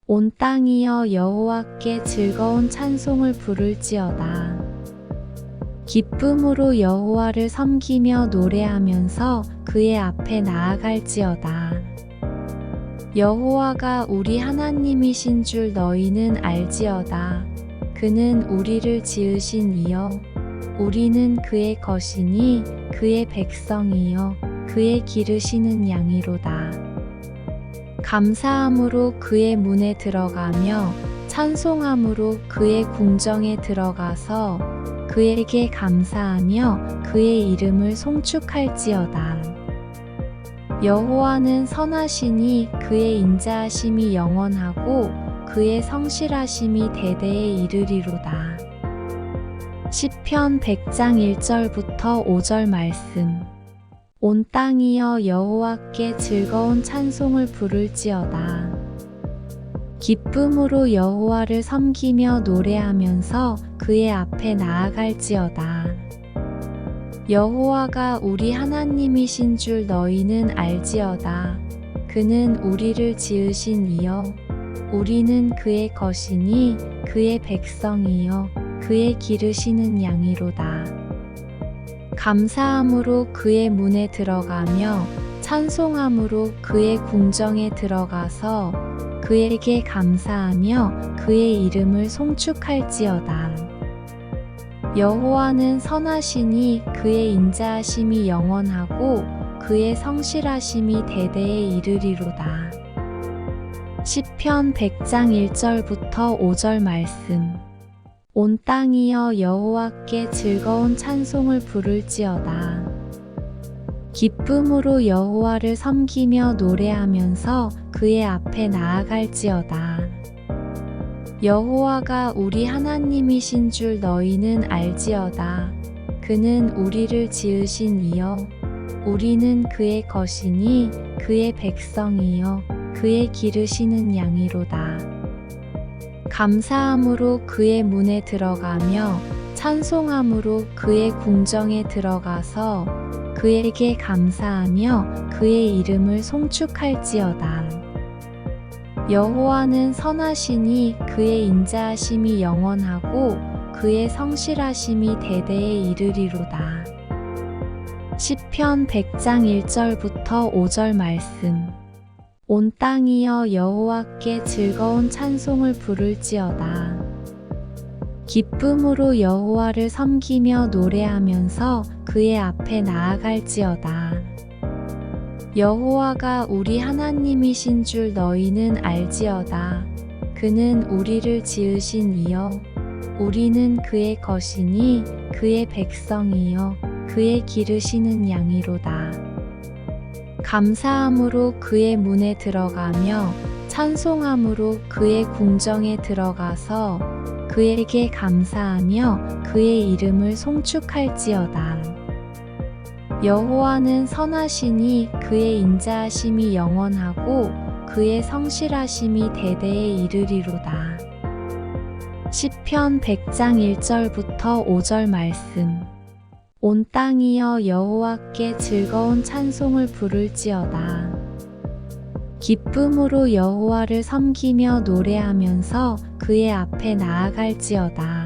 온 땅이여 여호와께 즐거운 찬송을 부를지어다. 기쁨으로 여호와를 섬기며 노래하면서 그의 앞에 나아갈지어다. 여호와가 우리 하나님이신 줄 너희는 알지어다. 그는 우리를 지으신 이여 우리는 그의 것이니 그의 백성이여 그의 기르시는 양이로다. 감사함으로 그의 문에 들어가며 찬송함으로 그의 궁정에 들어가서 그에게 감사하며 그의 이름을 송축할지어다. 여호와는 선하시니 그의 인자하심이 영원하고 그의 성실하심이 대대에 이르리로다. 시편 100장 1절부터 5절 말씀. 온 땅이여 여호와께 즐거운 찬송을 부를지어다. 기쁨으로 여호와를 섬기며 노래하면서 그의 앞에 나아갈지어다. 여호와가 우리 하나님이신 줄 너희는 알지어다. 그는 우리를 지으신 이여 우리는 그의 것이니 그의 백성이여 그의 기르시는 양이로다. 감사함으로 그의 문에 들어가며 찬송함으로 그의 궁정에 들어가서 그에게 감사하며 그의 이름을 송축할지어다. 여호와는 선하시니 그의 인자하심이 영원하고 그의 성실하심이 대대에 이르리로다. 시편 100장 1절부터 5절 말씀. 온 땅이여 여호와께 즐거운 찬송을 부를지어다. 기쁨으로 여호와를 섬기며 노래하면서 그의 앞에 나아갈지어다. 여호와가 우리 하나님이신 줄 너희는 알지어다. 그는 우리를 지으신 이여 우리는 그의 것이니 그의 백성이여 그의 기르시는 양이로다. 감사함으로 그의 문에 들어가며 찬송함으로 그의 궁정에 들어가서 그에게 감사하며 그의 이름을 송축할지어다. 여호와는 선하시니 그의 인자하심이 영원하고 그의 성실하심이 대대에 이르리로다. 시편 100장 1절부터 5절 말씀. 온 땅이여 여호와께 즐거운 찬송을 부를지어다. 기쁨으로 여호와를 섬기며 노래하면서 그의 앞에 나아갈지어다. 여호와가 우리 하나님이신 줄 너희는 알지어다. 그는 우리를 지으신 이여 우리는 그의 것이니 그의 백성이여 그의 기르시는 양이로다. 감사함으로 그의 문에 들어가며 찬송함으로 그의 궁정에 들어가서 그에게 감사하며 그의 이름을 송축할지어다. 여호와는 선하시니 그의 인자하심이 영원하고 그의 성실하심이 대대에 이르리로다. 시편 100장 1절부터 5절 말씀. 온 땅이여 여호와께 즐거운 찬송을 부를지어다. 기쁨으로 여호와를 섬기며 노래하면서 그의 앞에 나아갈지어다.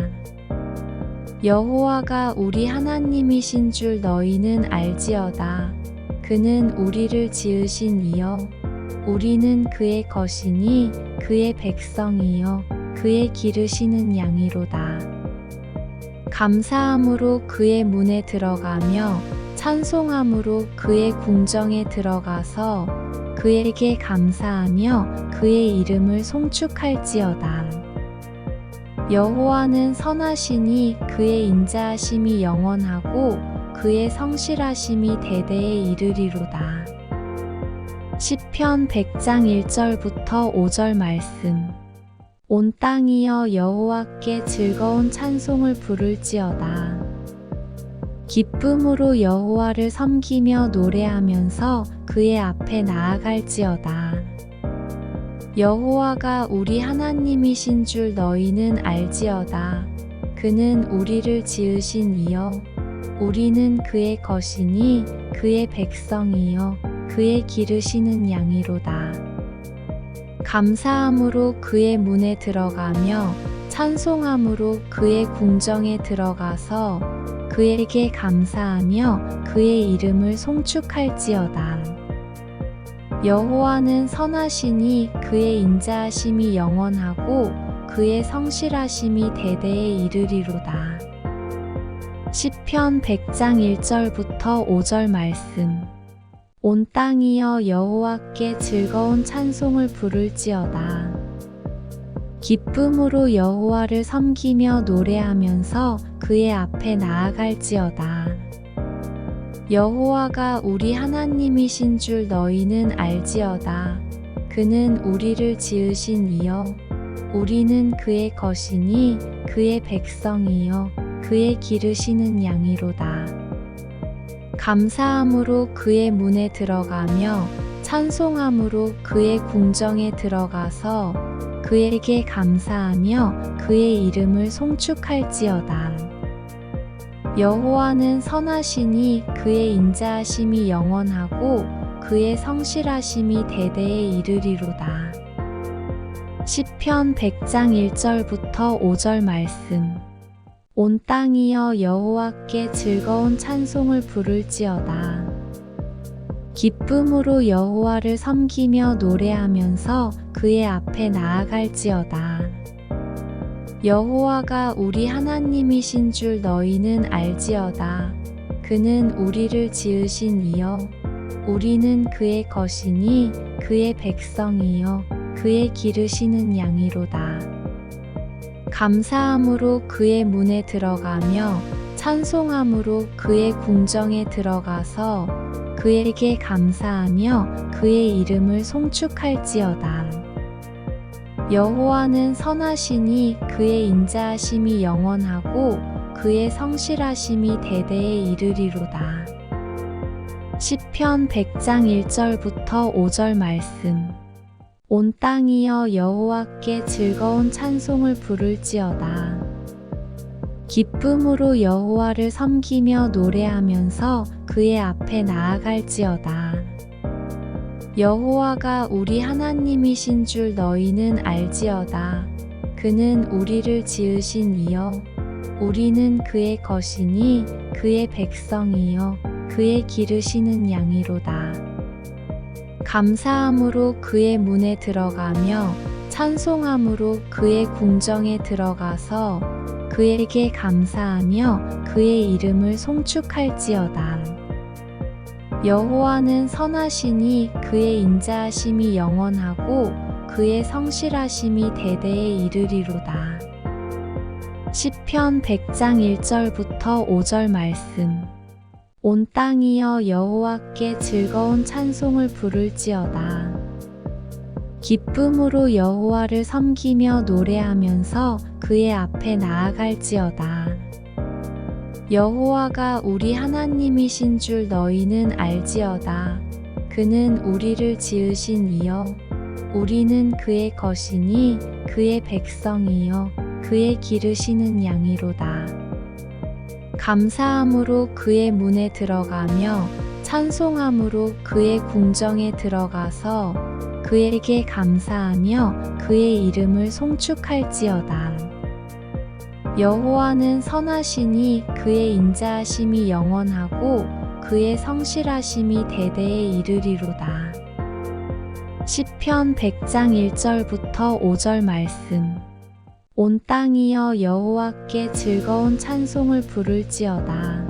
여호와가 우리 하나님이신 줄 너희는 알지어다. 그는 우리를 지으신 이여 우리는 그의 것이니 그의 백성이여 그의 기르시는 양이로다. 감사함으로 그의 문에 들어가며 찬송함으로 그의 궁정에 들어가서 그에게 감사하며 그의 이름을 송축할지어다. 여호와는 선하시니 그의 인자하심이 영원하고 그의 성실하심이 대대에 이르리로다. 시편 100장 1절부터 5절 말씀. 온 땅이여 여호와께 즐거운 찬송을 부를지어다. 기쁨으로 여호와를 섬기며 노래하면서 그의 앞에 나아갈지어다. 여호와가 우리 하나님이신 줄 너희는 알지어다. 그는 우리를 지으신 이여 우리는 그의 것이니 그의 백성이여 그의 기르시는 양이로다. 감사함으로 그의 문에 들어가며 찬송함으로 그의 궁정에 들어가서 그에게 감사하며 그의 이름을 송축할지어다. 여호와는 선하시니 그의 인자하심이 영원하고 그의 성실하심이 대대에 이르리로다. 시편 100장 1절부터 5절 말씀. 온 땅이여 여호와께 즐거운 찬송을 부를지어다. 기쁨으로 여호와를 섬기며 노래하면서 그의 앞에 나아갈지어다. 여호와가 우리 하나님이신 줄 너희는 알지어다. 그는 우리를 지으신 이여 우리는 그의 것이니 그의 백성이여 그의 기르시는 양이로다. 감사함으로 그의 문에 들어가며 찬송함으로 그의 궁정에 들어가서 그에게 감사하며 그의 이름을 송축할지어다. 여호와는 선하시니 그의 인자하심이 영원하고 그의 성실하심이 대대에 이르리로다. 시편 100장 1절부터 5절 말씀. 온 땅이여 여호와께 즐거운 찬송을 부를지어다. 기쁨으로 여호와를 섬기며 노래하면서 그의 앞에 나아갈지어다. 여호와가 우리 하나님이신 줄 너희는 알지어다. 그는 우리를 지으신 이여 우리는 그의 것이니 그의 백성이여 그의 기르시는 양이로다. 감사함으로 그의 문에 들어가며 찬송함으로 그의 궁정에 들어가서 그에게 감사하며 그의 이름을 송축할지어다. 여호와는 선하시니 그의 인자하심이 영원하고 그의 성실하심이 대대에 이르리로다. 시편 100장 1절부터 5절 말씀. 온 땅이여 여호와께 즐거운 찬송을 부를지어다. 기쁨으로 여호와를 섬기며 노래하면서 그의 앞에 나아갈지어다. 여호와가 우리 하나님이신 줄 너희는 알지어다. 그는 우리를 지으신 이여 우리는 그의 것이니 그의 백성이여 그의 기르시는 양이로다. 감사함으로 그의 문에 들어가며 찬송함으로 그의 궁정에 들어가서 그에게 감사하며 그의 이름을 송축할지어다. 여호와는 선하시니 그의 인자하심이 영원하고 그의 성실하심이 대대에 이르리로다. 시편 100장 1절부터 5절 말씀. 온 땅이여 여호와께 즐거운 찬송을 부를지어다. 기쁨으로 여호와를 섬기며 노래하면서 그의 앞에 나아갈지어다. 여호와가 우리 하나님이신 줄 너희는 알지어다. 그는 우리를 지으신 이여 우리는 그의 것이니 그의 백성이여 그의 기르시는 양이로다. 감사함으로 그의 문에 들어가며 찬송함으로 그의 궁정에 들어가서 그에게 감사하며 그의 이름을 송축할지어다. 여호와는 선하시니 그의 인자하심이 영원하고 그의 성실하심이 대대에 이르리로다. 시편 100장 1절부터 5절 말씀. 온 땅이여 여호와께 즐거운 찬송을 부를지어다.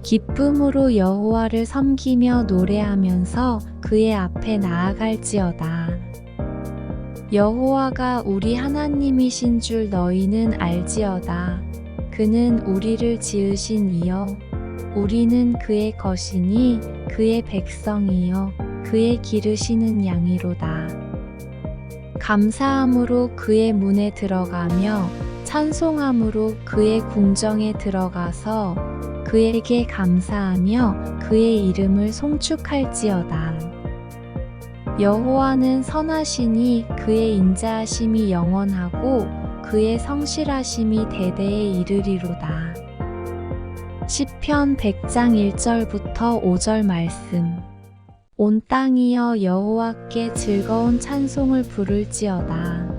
기쁨으로 여호와를 섬기며 노래하면서 그의 앞에 나아갈지어다. 여호와가 우리 하나님이신 줄 너희는 알지어다. 그는 우리를 지으신 이여 우리는 그의 것이니 그의 백성이여 그의 기르시는 양이로다. 감사함으로 그의 문에 들어가며 찬송함으로 그의 궁정에 들어가서 그에게 감사하며 그의 이름을 송축할지어다. 여호와는 선하시니 그의 인자하심이 영원하고 그의 성실하심이 대대에 이르리로다. 시편 100장 1절부터 5절 말씀. 온 땅이여 여호와께 즐거운 찬송을 부를지어다.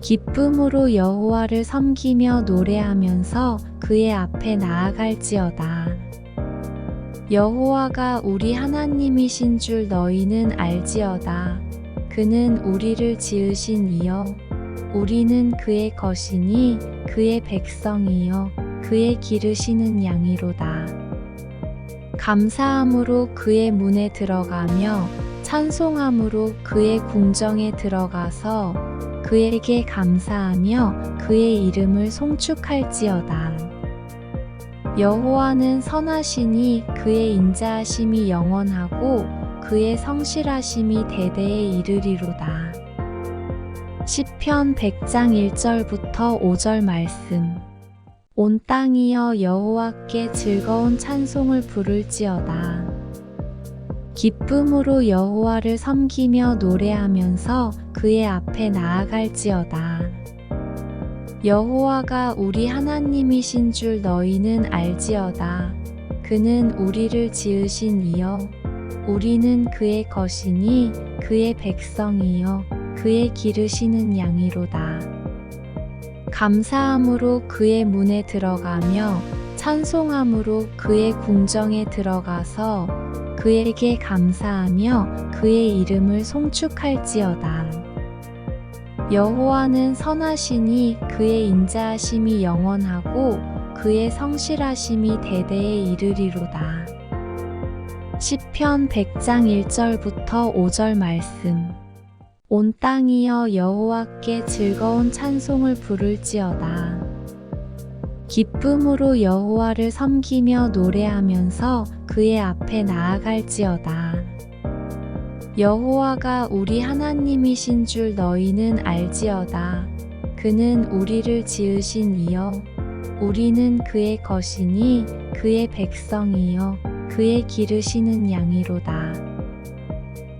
기쁨으로 여호와를 섬기며 노래하면서 그의 앞에 나아갈지어다. 여호와가 우리 하나님이신 줄 너희는 알지어다. 그는 우리를 지으신 이여 우리는 그의 것이니 그의 백성이여 그의 기르시는 양이로다. 감사함으로 그의 문에 들어가며 찬송함으로 그의 궁정에 들어가서 그에게 감사하며 그의 이름을 송축할지어다. 여호와는 선하시니 그의 인자하심이 영원하고 그의 성실하심이 대대에 이르리로다. 시편 100장 1절부터 5절 말씀. 온 땅이여 여호와께 즐거운 찬송을 부를지어다. 기쁨으로 여호와를 섬기며 노래하면서 그의 앞에 나아갈지어다. 여호와가 우리 하나님이신 줄 너희는 알지어다. 그는 우리를 지으신 이여 우리는 그의 것이니 그의 백성이여 그의 기르시는 양이로다. 감사함으로 그의 문에 들어가며 찬송함으로 그의 궁정에 들어가서 그에게 감사하며 그의 이름을 송축할지어다. 여호와는 선하시니 그의 인자하심이 영원하고 그의 성실하심이 대대에 이르리로다. 시편 100장 1절부터 5절 말씀. 온 땅이여 여호와께 즐거운 찬송을 부를지어다. 기쁨으로 여호와를 섬기며 노래하면서 그의 앞에 나아갈지어다. 여호와가 우리 하나님이신 줄 너희는 알지어다. 그는 우리를 지으신 이여 우리는 그의 것이니 그의 백성이여 그의 기르시는 양이로다.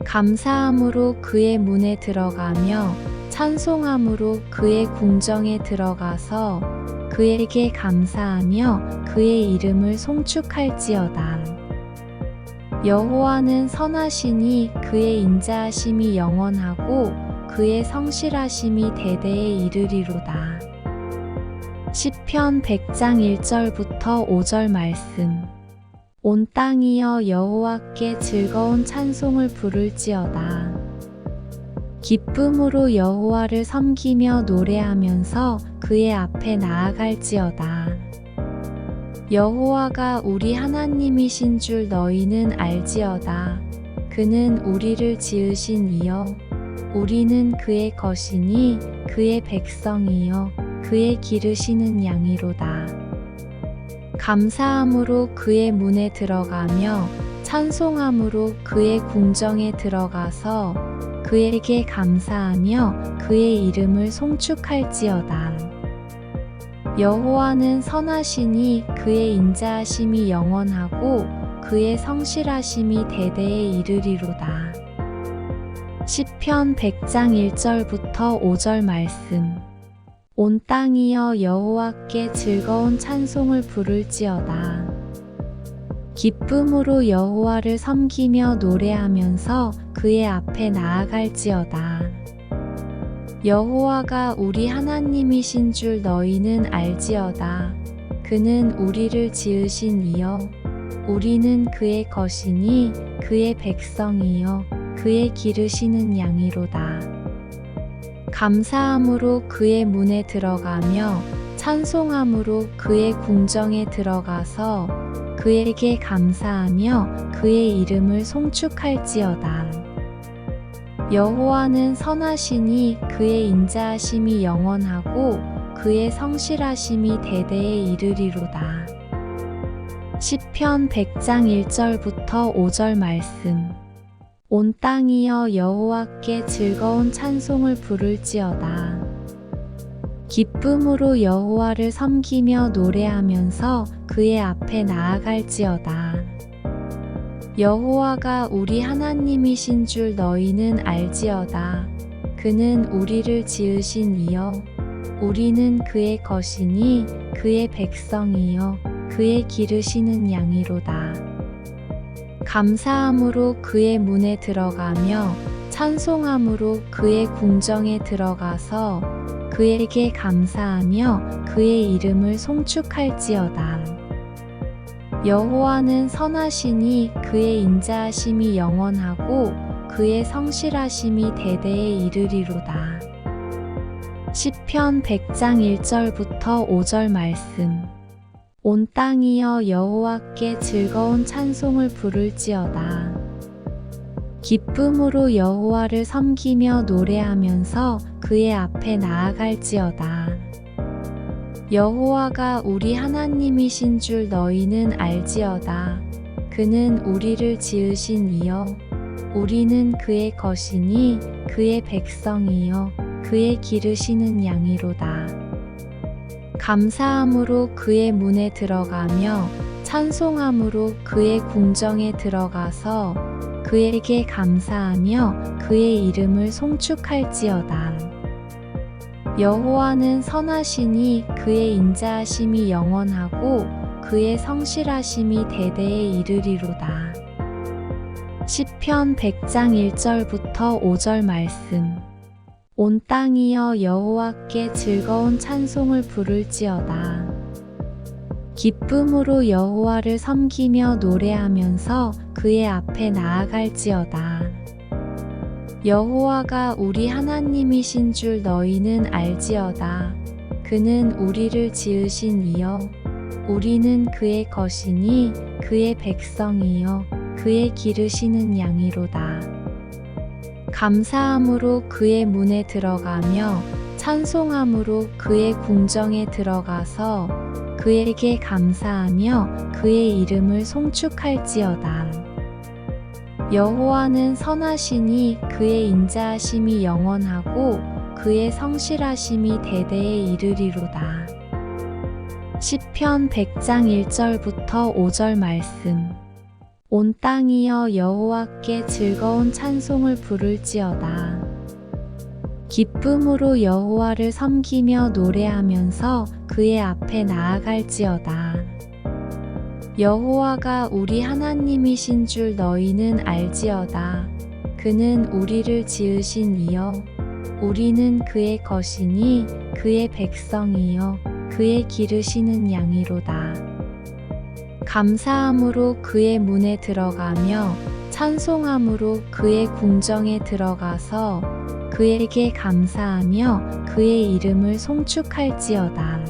감사함으로 그의 문에 들어가며 찬송함으로 그의 궁정에 들어가서 그에게 감사하며 그의 이름을 송축할지어다. 여호와는 선하시니 그의 인자하심이 영원하고 그의 성실하심이 대대에 이르리로다. 시편 100장 1절부터 5절 말씀. 온 땅이여 여호와께 즐거운 찬송을 부를지어다. 기쁨으로 여호와를 섬기며 노래하면서 그의 앞에 나아갈지어다. 여호와가 우리 하나님이신 줄 너희는 알지어다. 그는 우리를 지으신 이여 우리는 그의 것이니 그의 백성이여 그의 기르시는 양이로다. 감사함으로 그의 문에 들어가며 찬송함으로 그의 궁정에 들어가서 그에게 감사하며 그의 이름을 송축할지어다. 여호와는 선하시니 그의 인자하심이 영원하고 그의 성실하심이 대대에 이르리로다. 시편 100장 1절부터 5절 말씀. 온 땅이여 여호와께 즐거운 찬송을 부를지어다. 기쁨으로 여호와를 섬기며 노래하면서 그의 앞에 나아갈지어다. 여호와가 우리 하나님이신 줄 너희는 알지어다. 그는 우리를 지으신 이여 우리는 그의 것이니 그의 백성이여 그의 기르시는 양이로다. 감사함으로 그의 문에 들어가며 찬송함으로 그의 궁정에 들어가서 그에게 감사하며 그의 이름을 송축할지어다. 여호와는 선하시니 그의 인자하심이 영원하고 그의 성실하심이 대대에 이르리로다. 시편 100장 1절부터 5절 말씀. 온 땅이여 여호와께 즐거운 찬송을 부를지어다. 기쁨으로 여호와를 섬기며 노래하면서 그의 앞에 나아갈지어다. 여호와가 우리 하나님이신 줄 너희는 알지어다. 그는 우리를 지으신 이여 우리는 그의 것이니 그의 백성이여 그의 기르시는 양이로다. 감사함으로 그의 문에 들어가며 찬송함으로 그의 궁정에 들어가서 그에게 감사하며 그의 이름을 송축할지어다. 여호와는 선하시니 그의 인자하심이 영원하고 그의 성실하심이 대대에 이르리로다. 시편 100장 1절부터 5절 말씀. 온 땅이여 여호와께 즐거운 찬송을 부를지어다. 기쁨으로 여호와를 섬기며 노래하면서 그의 앞에 나아갈지어다. 여호와가 우리 하나님이신 줄 너희는 알지어다. 그는 우리를 지으신 이여 우리는 그의 것이니 그의 백성이여 그의 기르시는 양이로다. 감사함으로 그의 문에 들어가며 찬송함으로 그의 궁정에 들어가서 그에게 감사하며 그의 이름을 송축할지어다. 여호와는 선하시니 그의 인자하심이 영원하고 그의 성실하심이 대대에 이르리로다. 시편 100장 1절부터 5절 말씀. 온 땅이여 여호와께 즐거운 찬송을 부를지어다. 기쁨으로 여호와를 섬기며 노래하면서 그의 앞에 나아갈지어다. 여호와가 우리 하나님이신 줄 너희는 알지어다. 그는 우리를 지으신 이여 우리는 그의 것이니 그의 백성이여 그의 기르시는 양이로다. 감사함으로 그의 문에 들어가며 찬송함으로 그의 궁정에 들어가서 그에게 감사하며 그의 이름을 송축할지어다. 여호와는 선하시니 그의 인자하심이 영원하고 그의 성실하심이 대대에 이르리로다. 시편 100장 1절부터 5절 말씀. 온 땅이여 여호와께 즐거운 찬송을 부를지어다. 기쁨으로 여호와를 섬기며 노래하면서 그의 앞에 나아갈지어다. 여호와가 우리 하나님이신 줄 너희는 알지어다. 그는 우리를 지으신 이여 우리는 그의 것이니 그의 백성이여 그의 기르시는 양이로다. 감사함으로 그의 문에 들어가며 찬송함으로 그의 궁정에 들어가서 그에게 감사하며 그의 이름을 송축할지어다.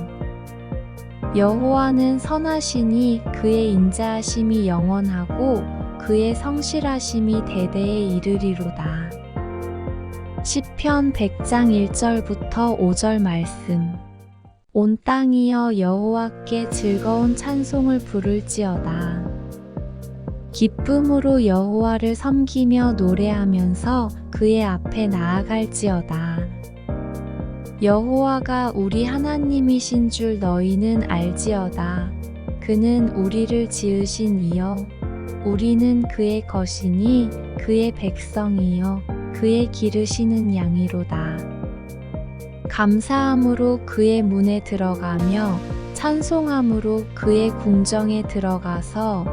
여호와는 선하시니 그의 인자하심이 영원하고 그의 성실하심이 대대에 이르리로다. 시편 100장 1절부터 5절 말씀. 온 땅이여 여호와께 즐거운 찬송을 부를지어다. 기쁨으로 여호와를 섬기며 노래하면서 그의 앞에 나아갈지어다. 여호와가 우리 하나님이신 줄 너희는 알지어다. 그는 우리를 지으신 이여 우리는 그의 것이니 그의 백성이여 그의 기르시는 양이로다. 감사함으로 그의 문에 들어가며 찬송함으로 그의 궁정에 들어가서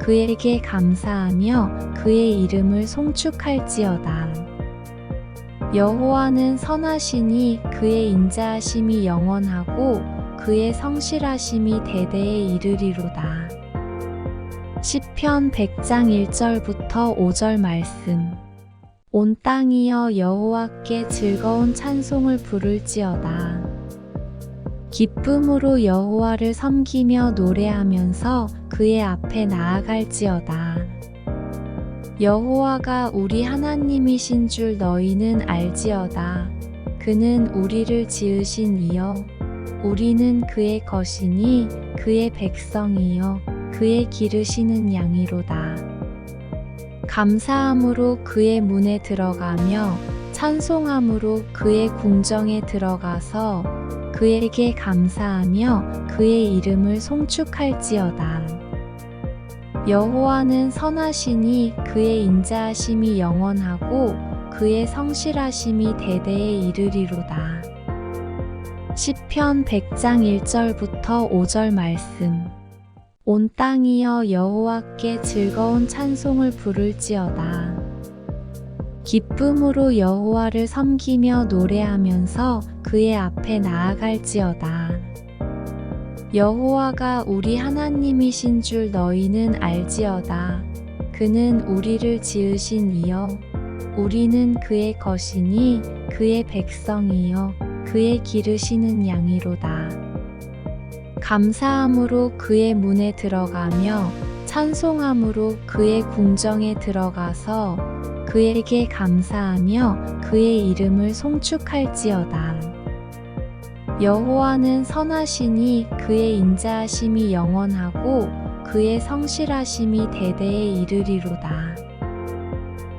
그에게 감사하며 그의 이름을 송축할지어다. 여호와는 선하시니 그의 인자하심이 영원하고 그의 성실하심이 대대에 이르리로다. 시편 100장 1절부터 5절 말씀. 온 땅이여 여호와께 즐거운 찬송을 부를지어다. 기쁨으로 여호와를 섬기며 노래하면서 그의 앞에 나아갈지어다. 여호와가 우리 하나님이신 줄 너희는 알지어다. 그는 우리를 지으신 이여 우리는 그의 것이니 그의 백성이여 그의 기르시는 양이로다. 감사함으로 그의 문에 들어가며 찬송함으로 그의 궁정에 들어가서 그에게 감사하며 그의 이름을 송축할지어다. 여호와는 선하시니 그의 인자하심이 영원하고 그의 성실하심이 대대에 이르리로다. 시편 100장 1절부터 5절 말씀. 온 땅이여 여호와께 즐거운 찬송을 부를지어다. 기쁨으로 여호와를 섬기며 노래하면서 그의 앞에 나아갈지어다. 여호와가 우리 하나님이신 줄 너희는 알지어다. 그는 우리를 지으신 이여 우리는 그의 것이니 그의 백성이여 그의 기르시는 양이로다. 감사함으로 그의 문에 들어가며 찬송함으로 그의 궁정에 들어가서 그에게 감사하며 그의 이름을 송축할지어다. 여호와는 선하시니 그의 인자하심이 영원하고 그의 성실하심이 대대에 이르리로다.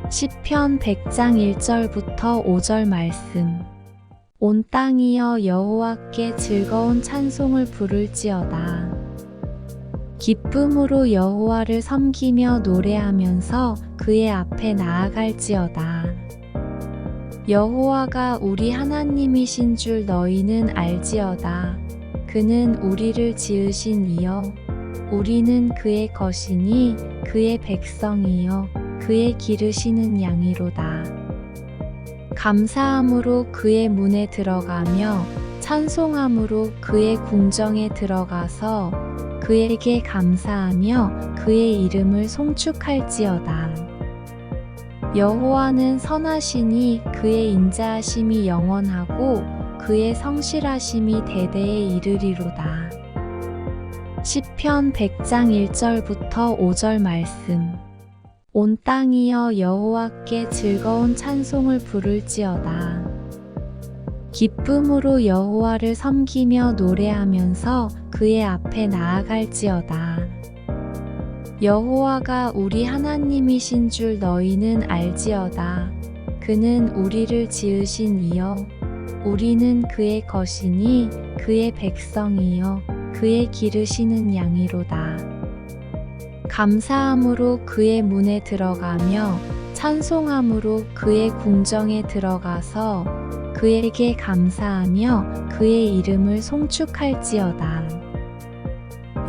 시편 100장 1절부터 5절 말씀. 온 땅이여 여호와께 즐거운 찬송을 부를지어다. 기쁨으로 여호와를 섬기며 노래하면서 그의 앞에 나아갈지어다. 여호와가 우리 하나님이신 줄 너희는 알지어다. 그는 우리를 지으신 이여 우리는 그의 것이니 그의 백성이여 그의 기르시는 양이로다. 감사함으로 그의 문에 들어가며 찬송함으로 그의 궁정에 들어가서 그에게 감사하며 그의 이름을 송축할지어다. 여호와는 선하시니 그의 인자하심이 영원하고 그의 성실하심이 대대에 이르리로다. 시편 100장 1절부터 5절 말씀. 온 땅이여 여호와께 즐거운 찬송을 부를지어다. 기쁨으로 여호와를 섬기며 노래하면서 그의 앞에 나아갈지어다. 여호와가 우리 하나님이신 줄 너희는 알지어다. 그는 우리를 지으신 이여 우리는 그의 것이니 그의 백성이여 그의 기르시는 양이로다. 감사함으로 그의 문에 들어가며 찬송함으로 그의 궁정에 들어가서 그에게 감사하며 그의 이름을 송축할지어다.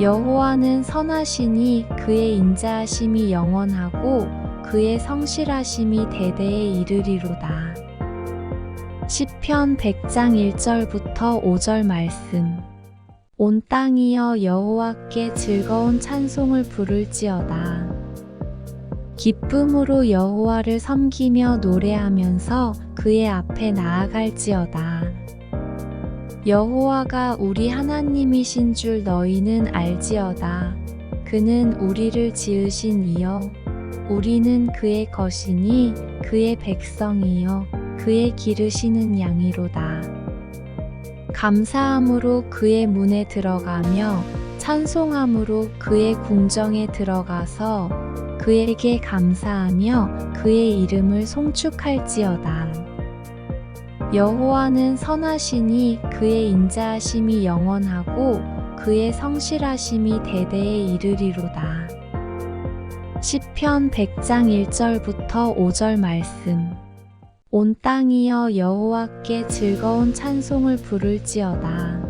여호와는 선하시니 그의 인자하심이 영원하고 그의 성실하심이 대대에 이르리로다. 시편 100장 1절부터 5절 말씀. 온 땅이여 여호와께 즐거운 찬송을 부를지어다. 기쁨으로 여호와를 섬기며 노래하면서 그의 앞에 나아갈지어다. 여호와가 우리 하나님이신 줄 너희는 알지어다. 그는 우리를 지으신 이여 우리는 그의 것이니 그의 백성이여 그의 기르시는 양이로다. 감사함으로 그의 문에 들어가며 찬송함으로 그의 궁정에 들어가서 그에게 감사하며 그의 이름을 송축할지어다. 여호와는 선하시니 그의 인자하심이 영원하고 그의 성실하심이 대대에 이르리로다. 시편 100장 1절부터 5절 말씀. 온 땅이여 여호와께 즐거운 찬송을 부를지어다.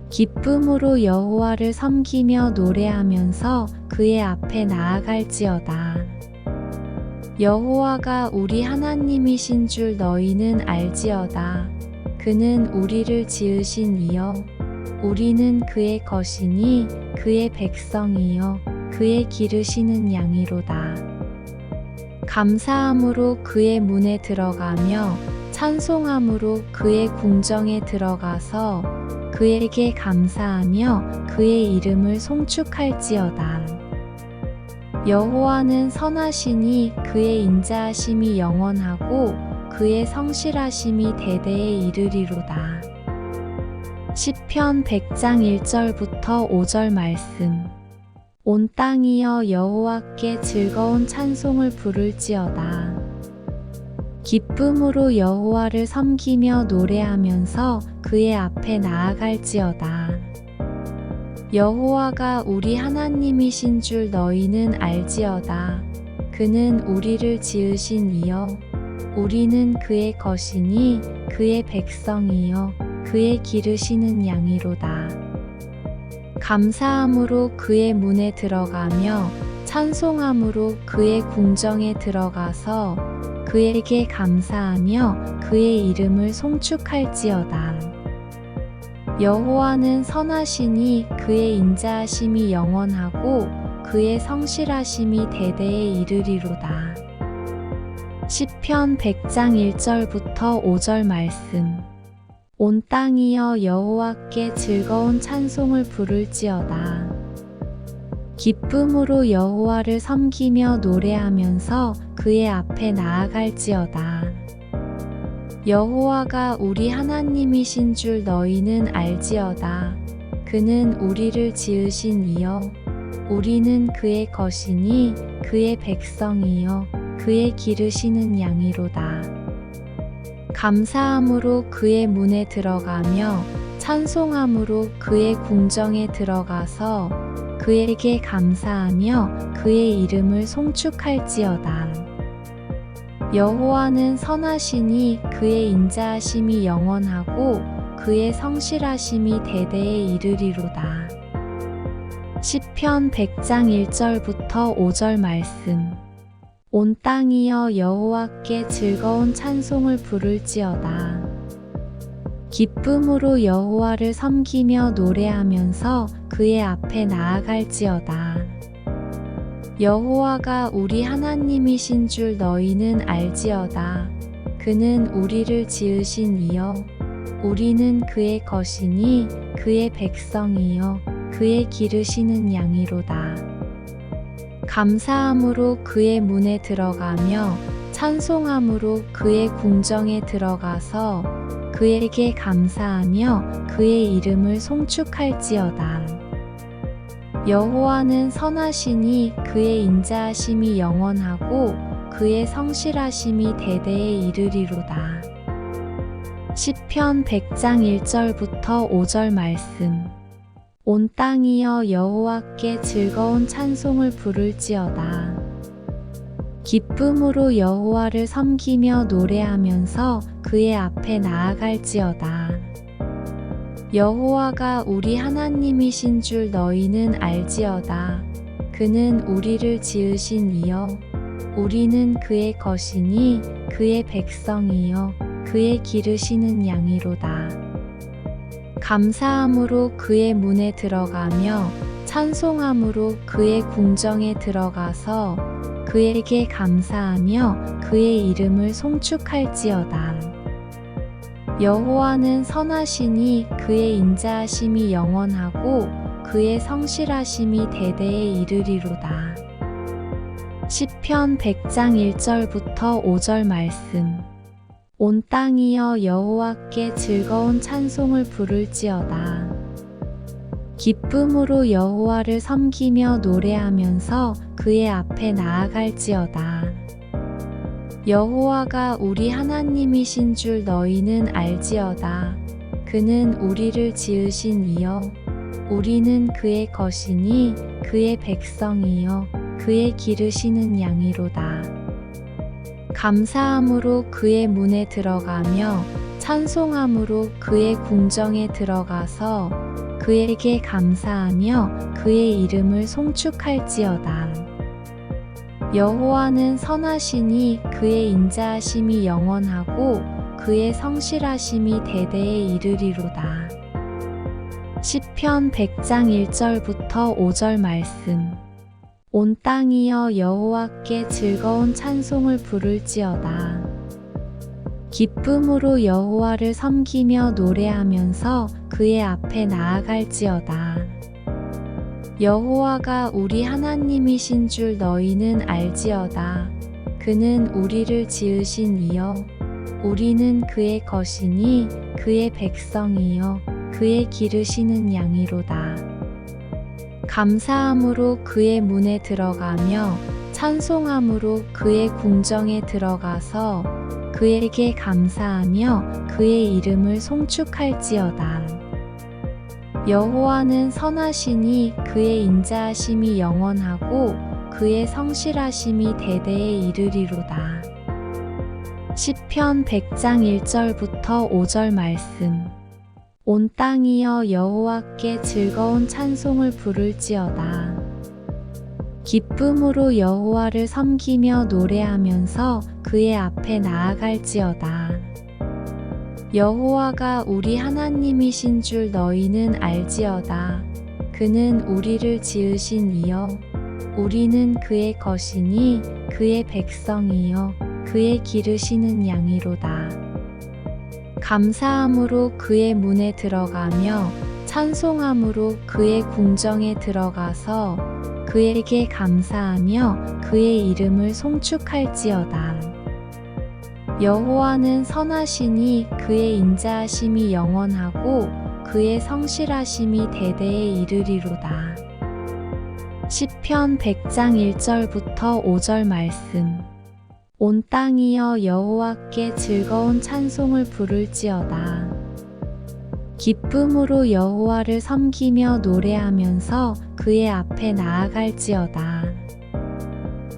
기쁨으로 여호와를 섬기며 노래하면서 그의 앞에 나아갈지어다. 여호와가 우리 하나님이신 줄 너희는 알지어다. 그는 우리를 지으신 이여 우리는 그의 것이니 그의 백성이여 그의 기르시는 양이로다. 감사함으로 그의 문에 들어가며 찬송함으로 그의 궁정에 들어가서 그에게 감사하며 그의 이름을 송축할지어다. 여호와는 선하시니 그의 인자하심이 영원하고 그의 성실하심이 대대에 이르리로다. 시편 100장 1절부터 5절 말씀. 온 땅이여 여호와께 즐거운 찬송을 부를지어다. 기쁨으로 여호와를 섬기며 노래하면서 그의 앞에 나아갈지어다. 여호와가 우리 하나님이신 줄 너희는 알지어다. 그는 우리를 지으신 이여 우리는 그의 것이니 그의 백성이여 그의 기르시는 양이로다. 감사함으로 그의 문에 들어가며 찬송함으로 그의 궁정에 들어가서 그에게 감사하며 그의 이름을 송축할지어다. 여호와는 선하시니 그의 인자하심이 영원하고 그의 성실하심이 대대에 이르리로다. 시편 100장 1절부터 5절 말씀. 온 땅이여 여호와께 즐거운 찬송을 부를지어다. 기쁨으로 여호와를 섬기며 노래하면서 그의 앞에 나아갈지어다. 여호와가 우리 하나님이신 줄 너희는 알지어다. 그는 우리를 지으신 이여 우리는 그의 것이니 그의 백성이여 그의 기르시는 양이로다. 감사함으로 그의 문에 들어가며 찬송함으로 그의 궁정에 들어가서 그에게 감사하며 그의 이름을 송축할지어다. 여호와는 선하시니 그의 인자하심이 영원하고 그의 성실하심이 대대에 이르리로다. 시편 100장 1절부터 5절 말씀. 온 땅이여 여호와께 즐거운 찬송을 부를지어다. 기쁨으로 여호와를 섬기며 노래하면서 그의 앞에 나아갈지어다. 여호와가 우리 하나님이신 줄 너희는 알지어다. 그는 우리를 지으신 이여 우리는 그의 것이니 그의 백성이여 그의 기르시는 양이로다. 감사함으로 그의 문에 들어가며 찬송함으로 그의 궁정에 들어가서 그에게 감사하며 그의 이름을 송축할지어다. 여호와는 선하시니 그의 인자하심이 영원하고 그의 성실하심이 대대에 이르리로다. 시편 100장 1절부터 5절 말씀. 온 땅이여 여호와께 즐거운 찬송을 부를지어다. 기쁨으로 여호와를 섬기며 노래하면서 그의 앞에 나아갈지어다. 여호와가 우리 하나님이신 줄 너희는 알지어다. 그는 우리를 지으신 이여 우리는 그의 것이니 그의 백성이여 그의 기르시는 양이로다. 감사함으로 그의 문에 들어가며 찬송함으로 그의 궁정에 들어가서 그에게 감사하며 그의 이름을 송축할지어다. 여호와는 선하시니 그의 인자하심이 영원하고 그의 성실하심이 대대에 이르리로다. 시편 100장 1절부터 5절 말씀. 온 땅이여 여호와께 즐거운 찬송을 부를지어다. 기쁨으로 여호와를 섬기며 노래하면서 그의 앞에 나아갈지어다. 여호와가 우리 하나님이신 줄 너희는 알지어다. 그는 우리를 지으신 이여 우리는 그의 것이니 그의 백성이여 그의 기르시는 양이로다. 감사함으로 그의 문에 들어가며 찬송함으로 그의 궁정에 들어가서 그에게 감사하며 그의 이름을 송축할지어다. 여호와는 선하시니 그의 인자하심이 영원하고 그의 성실하심이 대대에 이르리로다. 시편 100장 1절부터 5절 말씀. 온 땅이여 여호와께 즐거운 찬송을 부를지어다. 기쁨으로 여호와를 섬기며 노래하면서 그의 앞에 나아갈지어다. 여호와가 우리 하나님이신 줄 너희는 알지어다. 그는 우리를 지으신 이여 우리는 그의 것이니 그의 백성이여 그의 기르시는 양이로다. 감사함으로 그의 문에 들어가며 찬송함으로 그의 궁정에 들어가서 그에게 감사하며 그의 이름을 송축할지어다. 여호와는 선하시니 그의 인자하심이 영원하고 그의 성실하심이 대대에 이르리로다. 시편 100장 1절부터 5절 말씀. 온 땅이여 여호와께 즐거운 찬송을 부를지어다. 기쁨으로 여호와를 섬기며 노래하면서 그의 앞에 나아갈지어다. 여호와가 우리 하나님이신 줄 너희는 알지어다. 그는 우리를 지으신 이여 우리는 그의 것이니 그의 백성이여 그의 기르시는 양이로다. 감사함으로 그의 문에 들어가며 찬송함으로 그의 궁정에 들어가서 그에게 감사하며 그의 이름을 송축할지어다. 여호와는 선하시니 그의 인자하심이 영원하고 그의 성실하심이 대대에 이르리로다. 시편 100장 1절부터 5절 말씀. 온 땅이여 여호와께 즐거운 찬송을 부를지어다. 기쁨으로 여호와를 섬기며 노래하면서 그의 앞에 나아갈지어다.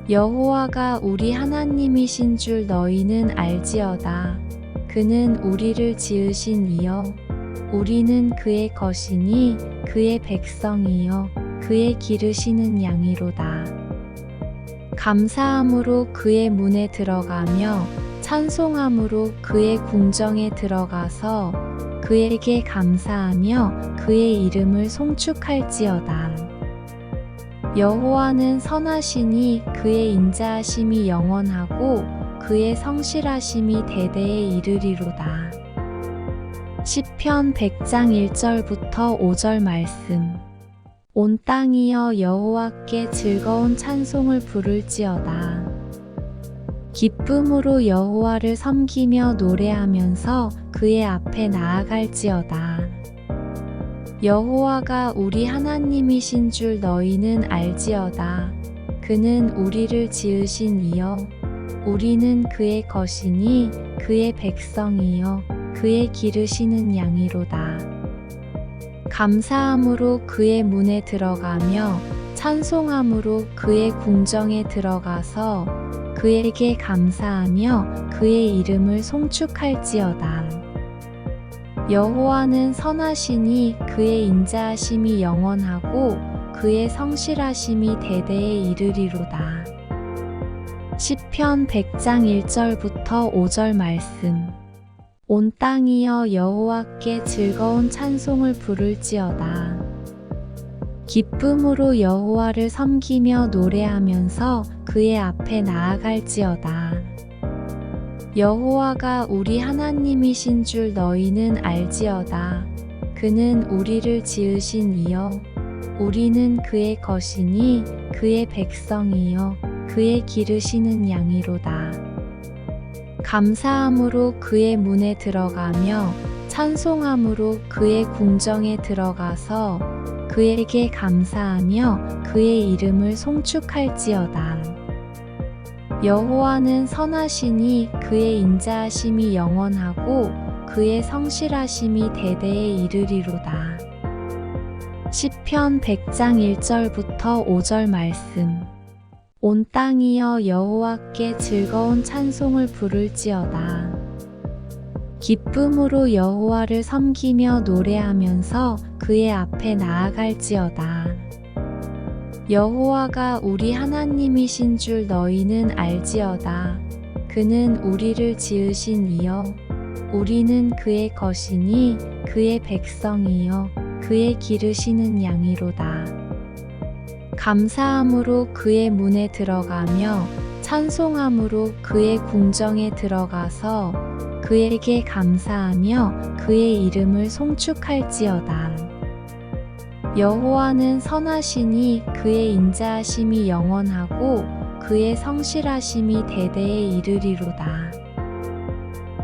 여호와가 우리 하나님이신 줄 너희는 알지어다. 그는 우리를 지으신 이여 우리는 그의 것이니 그의 백성이여 그의 기르시는 양이로다. 감사함으로 그의 문에 들어가며 찬송함으로 그의 궁정에 들어가서 그에게 감사하며 그의 이름을 송축할지어다. 여호와는 선하시니 그의 인자하심이 영원하고 그의 성실하심이 대대에 이르리로다. 시편 100장 1절부터 5절 말씀. 온 땅이여 여호와께 즐거운 찬송을 부를지어다. 기쁨으로 여호와를 섬기며 노래하면서 그의 앞에 나아갈지어다. 여호와가 우리 하나님이신 줄 너희는 알지어다. 그는 우리를 지으신 이여 우리는 그의 것이니 그의 백성이여 그의 기르시는 양이로다. 감사함으로 그의 문에 들어가며 찬송함으로 그의 궁정에 들어가서 그에게 감사하며 그의 이름을 송축할지어다. 여호와는 선하시니 그의 인자하심이 영원하고 그의 성실하심이 대대에 이르리로다. 시편 100장 1절부터 5절 말씀. 온 땅이여 여호와께 즐거운 찬송을 부를지어다. 기쁨으로 여호와를 섬기며 노래하면서 그의 앞에 나아갈지어다. 여호와가 우리 하나님이신 줄 너희는 알지어다. 그는 우리를 지으신 이여 우리는 그의 것이니 그의 백성이여 그의 기르시는 양이로다. 감사함으로 그의 문에 들어가며 찬송함으로 그의 궁정에 들어가서 그에게 감사하며 그의 이름을 송축할지어다. 여호와는 선하시니 그의 인자하심이 영원하고 그의 성실하심이 대대에 이르리로다. 시편 100장 1절부터 5절 말씀. 온 땅이여 여호와께 즐거운 찬송을 부를지어다. 기쁨으로 여호와를 섬기며 노래하면서 그의 앞에 나아갈지어다. 여호와가 우리 하나님이신 줄 너희는 알지어다. 그는 우리를 지으신 이여 우리는 그의 것이니 그의 백성이여 그의 기르시는 양이로다. 감사함으로 그의 문에 들어가며 찬송함으로 그의 궁정에 들어가서 그에게 감사하며 그의 이름을 송축할지어다. 여호와는 선하시니 그의 인자하심이 영원하고 그의 성실하심이 대대에 이르리로다.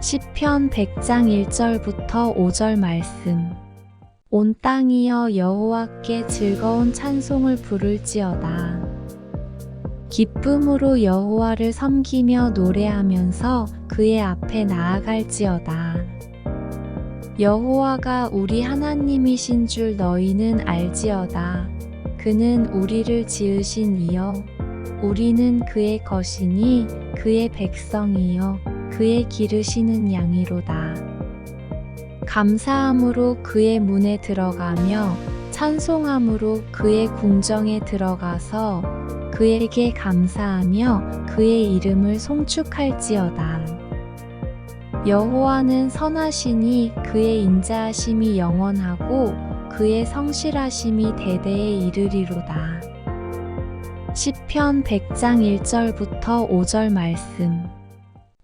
시편 100장 1절부터 5절 말씀. 온 땅이여 여호와께 즐거운 찬송을 부를지어다. 기쁨으로 여호와를 섬기며 노래하면서 그의 앞에 나아갈지어다. 여호와가 우리 하나님이신 줄 너희는 알지어다. 그는 우리를 지으신 이여 우리는 그의 것이니 그의 백성이여 그의 기르시는 양이로다. 감사함으로 그의 문에 들어가며 찬송함으로 그의 궁정에 들어가서 그에게 감사하며 그의 이름을 송축할지어다. 여호와는 선하시니 그의 인자하심이 영원하고 그의 성실하심이 대대에 이르리로다. 시편 100장 1절부터 5절 말씀.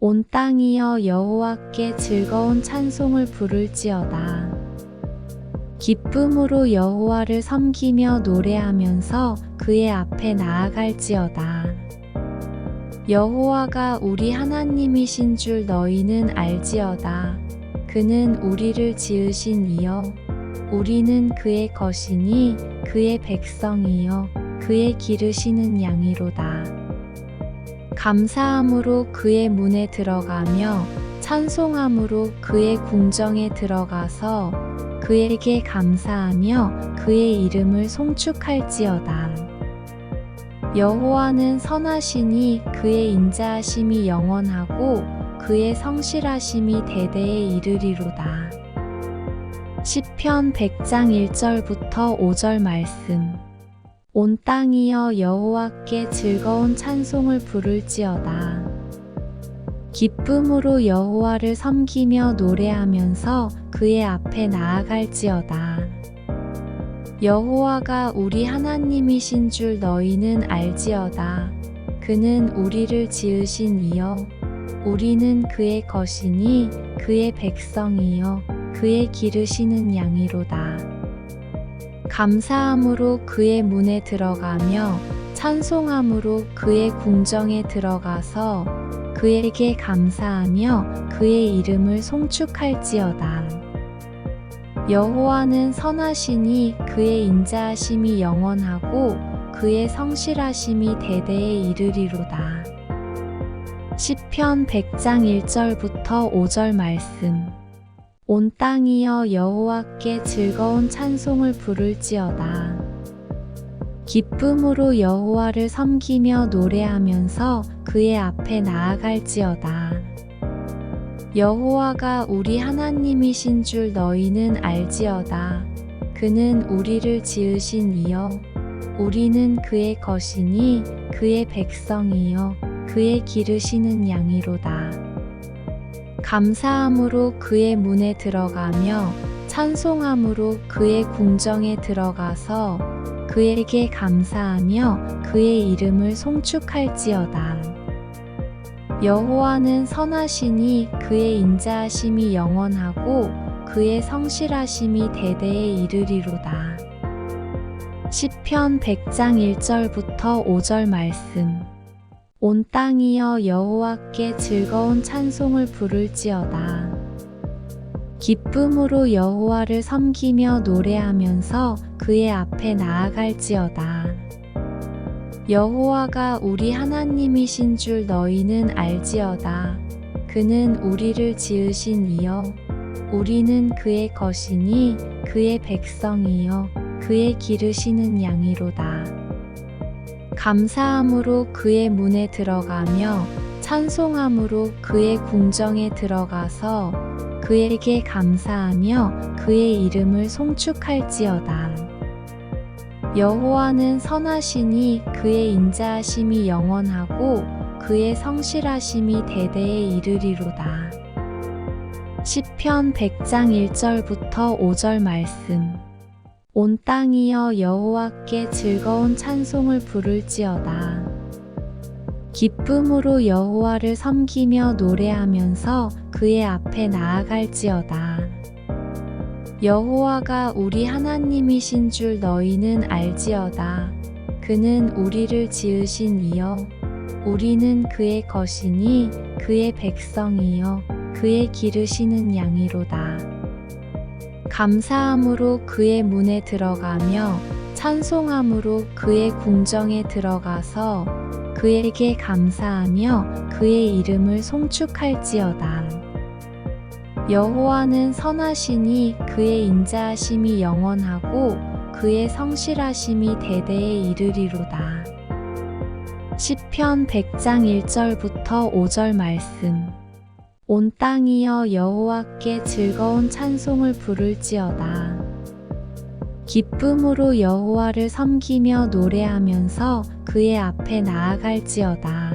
온 땅이여 여호와께 즐거운 찬송을 부를지어다. 기쁨으로 여호와를 섬기며 노래하면서 그의 앞에 나아갈지어다. 여호와가 우리 하나님이신 줄 너희는 알지어다. 그는 우리를 지으신 이여 우리는 그의 것이니 그의 백성이여 그의 기르시는 양이로다. 감사함으로 그의 문에 들어가며 찬송함으로 그의 궁정에 들어가서 그에게 감사하며 그의 이름을 송축할지어다. 여호와는 선하시니 그의 인자하심이 영원하고 그의 성실하심이 대대에 이르리로다. 시편 100장 1절부터 5절 말씀. 온 땅이여 여호와께 즐거운 찬송을 부를지어다. 기쁨으로 여호와를 섬기며 노래하면서 그의 앞에 나아갈지어다. 여호와가 우리 하나님이신 줄 너희는 알지어다. 그는 우리를 지으신 이여 우리는 그의 것이니 그의 백성이여 그의 기르시는 양이로다. 감사함으로 그의 문에 들어가며 찬송함으로 그의 궁정에 들어가서 그에게 감사하며 그의 이름을 송축할지어다. 여호와는 선하시니 그의 인자하심이 영원하고 그의 성실하심이 대대에 이르리로다. 시편 100장 1절부터 5절 말씀. 온 땅이여 여호와께 즐거운 찬송을 부를지어다. 기쁨으로 여호와를 섬기며 노래하면서 그의 앞에 나아갈지어다. 여호와가 우리 하나님이신 줄 너희는 알지어다. 그는 우리를 지으신 이여 우리는 그의 것이니 그의 백성이여 그의 기르시는 양이로다. 감사함으로 그의 문에 들어가며 찬송함으로 그의 궁정에 들어가서 그에게 감사하며 그의 이름을 송축할지어다. 여호와는 선하시니 그의 인자하심이 영원하고 그의 성실하심이 대대에 이르리로다. 시편 100장 1절부터 5절 말씀. 온 땅이여 여호와께 즐거운 찬송을 부를지어다. 기쁨으로 여호와를 섬기며 노래하면서 그의 앞에 나아갈지어다. 여호와가 우리 하나님이신 줄 너희는 알지어다. 그는 우리를 지으신 이여 우리는 그의 것이니 그의 백성이여 그의 기르시는 양이로다. 감사함으로 그의 문에 들어가며 찬송함으로 그의 궁정에 들어가서 그에게 감사하며 그의 이름을 송축할지어다. 여호와는 선하시니 그의 인자하심이 영원하고 그의 성실하심이 대대에 이르리로다. 시편 100장 1절부터 5절 말씀. 온 땅이여 여호와께 즐거운 찬송을 부를지어다. 기쁨으로 여호와를 섬기며 노래하면서 그의 앞에 나아갈지어다. 여호와가 우리 하나님이신 줄 너희는 알지어다. 그는 우리를 지으신 이여 우리는 그의 것이니 그의 백성이여 그의 기르시는 양이로다. 감사함으로 그의 문에 들어가며 찬송함으로 그의 궁정에 들어가서 그에게 감사하며 그의 이름을 송축할지어다. 여호와는 선하시니 그의 인자하심이 영원하고 그의 성실하심이 대대에 이르리로다. 시편 100장 1절부터 5절 말씀. 온 땅이여 여호와께 즐거운 찬송을 부를지어다. 기쁨으로 여호와를 섬기며 노래하면서 그의 앞에 나아갈지어다.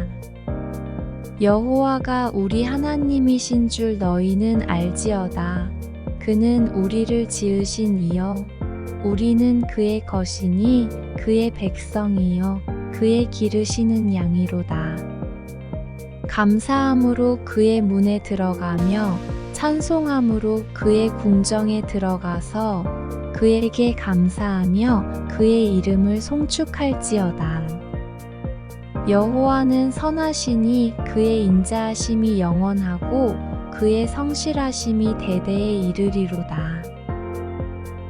여호와가 우리 하나님이신 줄 너희는 알지어다. 그는 우리를 지으신 이여 우리는 그의 것이니 그의 백성이여 그의 기르시는 양이로다. 감사함으로 그의 문에 들어가며 찬송함으로 그의 궁정에 들어가서 그에게 감사하며 그의 이름을 송축할지어다. 여호와는 선하시니 그의 인자하심이 영원하고 그의 성실하심이 대대에 이르리로다.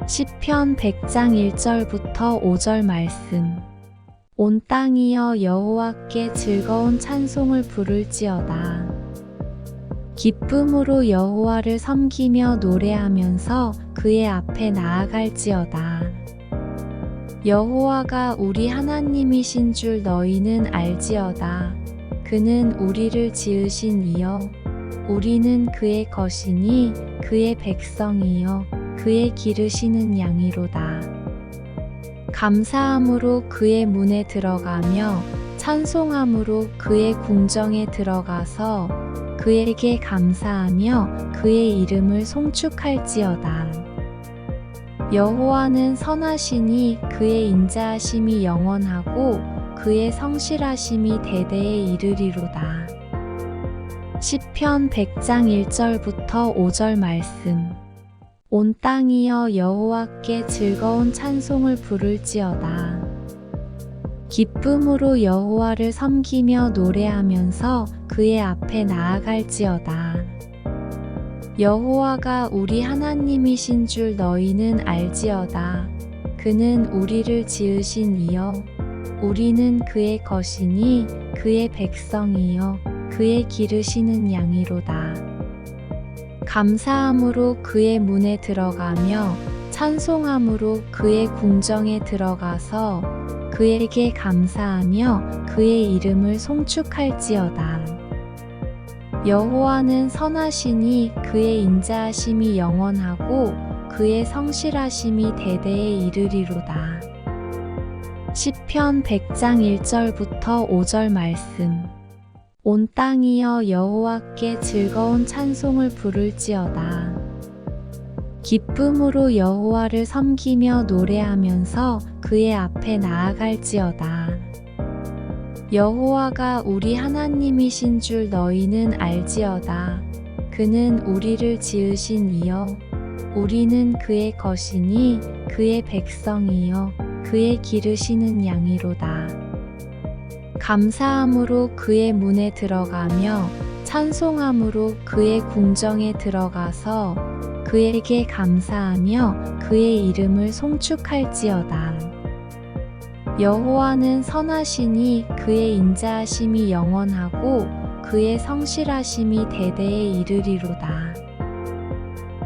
시편 100장 1절부터 5절 말씀. 온 땅이여 여호와께 즐거운 찬송을 부를지어다. 기쁨으로 여호와를 섬기며 노래하면서 그의 앞에 나아갈지어다. 여호와가 우리 하나님이신 줄 너희는 알지어다. 그는 우리를 지으신 이여 우리는 그의 것이니 그의 백성이여 그의 기르시는 양이로다. 감사함으로 그의 문에 들어가며 찬송함으로 그의 궁정에 들어가서 그에게 감사하며 그의 이름을 송축할지어다. 여호와는 선하시니 그의 인자하심이 영원하고 그의 성실하심이 대대에 이르리로다. 시편 100장 1절부터 5절 말씀. 온 땅이여 여호와께 즐거운 찬송을 부를지어다. 기쁨으로 여호와를 섬기며 노래하면서 그의 앞에 나아갈지어다. 여호와가 우리 하나님이신 줄 너희는 알지어다. 그는 우리를 지으신 이여 우리는 그의 것이니 그의 백성이여 그의 기르시는 양이로다. 감사함으로 그의 문에 들어가며 찬송함으로 그의 궁정에 들어가서 그에게 감사하며 그의 이름을 송축할지어다. 여호와는 선하시니 그의 인자하심이 영원하고 그의 성실하심이 대대에 이르리로다. 시편 100장 1절부터 5절 말씀. 온 땅이여 여호와께 즐거운 찬송을 부를지어다. 기쁨으로 여호와를 섬기며 노래하면서 그의 앞에 나아갈지어다. 여호와가 우리 하나님이신 줄 너희는 알지어다. 그는 우리를 지으신 이여 우리는 그의 것이니 그의 백성이여 그의 기르시는 양이로다. 감사함으로 그의 문에 들어가며 찬송함으로 그의 궁정에 들어가서 그에게 감사하며 그의 이름을 송축할지어다. 여호와는 선하시니 그의 인자하심이 영원하고 그의 성실하심이 대대에 이르리로다.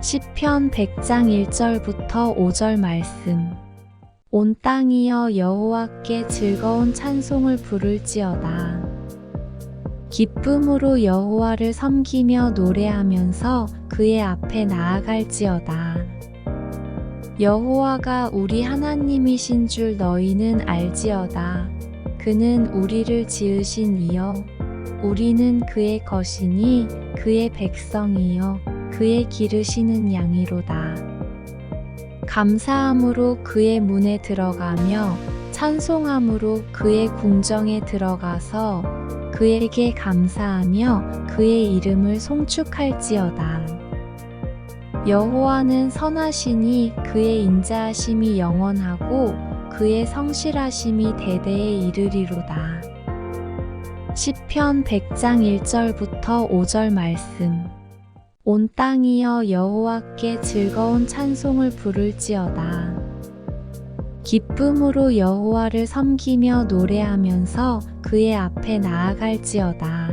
시편 100장 1절부터 5절 말씀. 온 땅이여 여호와께 즐거운 찬송을 부를지어다. 기쁨으로 여호와를 섬기며 노래하면서 그의 앞에 나아갈지어다. 여호와가 우리 하나님이신 줄 너희는 알지어다. 그는 우리를 지으신 이여 우리는 그의 것이니 그의 백성이여 그의 기르시는 양이로다. 감사함으로 그의 문에 들어가며 찬송함으로 그의 궁정에 들어가서 그에게 감사하며 그의 이름을 송축할지어다. 여호와는 선하시니 그의 인자하심이 영원하고 그의 성실하심이 대대에 이르리로다. 시편 100장 1절부터 5절 말씀. 온 땅이여 여호와께 즐거운 찬송을 부를지어다. 기쁨으로 여호와를 섬기며 노래하면서 그의 앞에 나아갈지어다.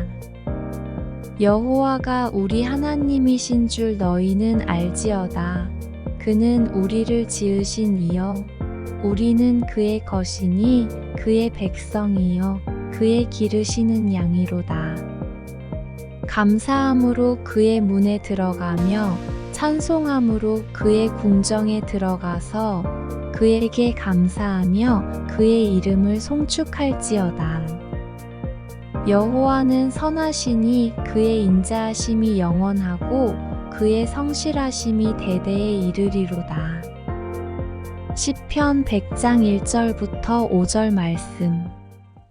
여호와가 우리 하나님이신 줄 너희는 알지어다. 그는 우리를 지으신 이여 우리는 그의 것이니 그의 백성이여 그의 기르시는 양이로다. 감사함으로 그의 문에 들어가며 찬송함으로 그의 궁정에 들어가서 그에게 감사하며 그의 이름을 송축할지어다. 여호와는 선하시니 그의 인자하심이 영원하고 그의 성실하심이 대대에 이르리로다. 시편 100장 1절부터 5절 말씀.